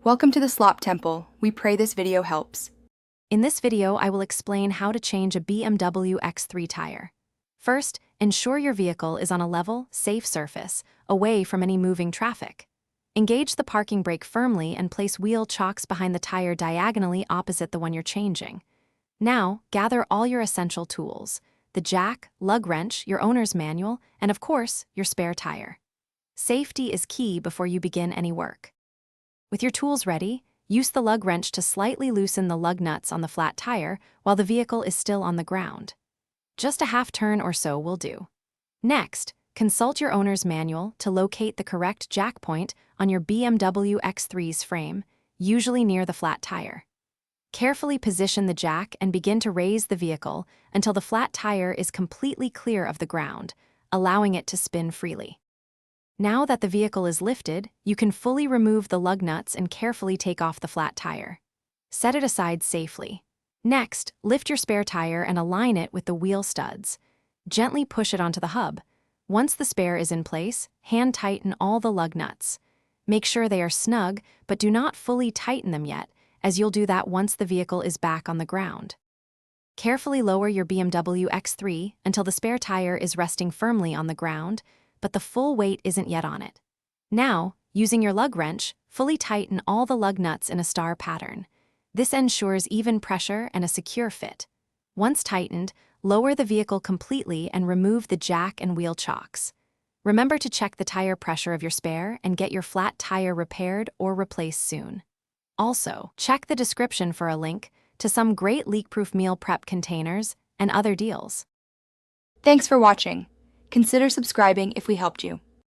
Welcome to the Slop Temple. We pray this video helps. In this video, I will explain how to change a BMW X3 tire. First, ensure your vehicle is on a level, safe surface, away from any moving traffic. Engage the parking brake firmly and place wheel chocks behind the tire diagonally opposite the one you're changing. Now, gather all your essential tools: the jack, lug wrench, your owner's manual, and of course, your spare tire. Safety is key before you begin any work. With your tools ready, use the lug wrench to slightly loosen the lug nuts on the flat tire while the vehicle is still on the ground. Just a half turn or so will do. Next, consult your owner's manual to locate the correct jack point on your BMW X3's frame, usually near the flat tire. Carefully position the jack and begin to raise the vehicle until the flat tire is completely clear of the ground, allowing it to spin freely. Now that the vehicle is lifted, you can fully remove the lug nuts and carefully take off the flat tire. Set it aside safely. Next, lift your spare tire and align it with the wheel studs. Gently push it onto the hub. Once the spare is in place, hand tighten all the lug nuts. Make sure they are snug, but do not fully tighten them yet, as you'll do that once the vehicle is back on the ground. Carefully lower your BMW X3 until the spare tire is resting firmly on the ground, but the full weight isn't yet on it. Now, using your lug wrench, fully tighten all the lug nuts in a star pattern. This ensures even pressure and a secure fit. Once tightened, lower the vehicle completely and remove the jack and wheel chocks. Remember to check the tire pressure of your spare and get your flat tire repaired or replaced soon. Also, check the description for a link to some great leak-proof meal prep containers and other deals. Thanks for watching. Consider subscribing if we helped you.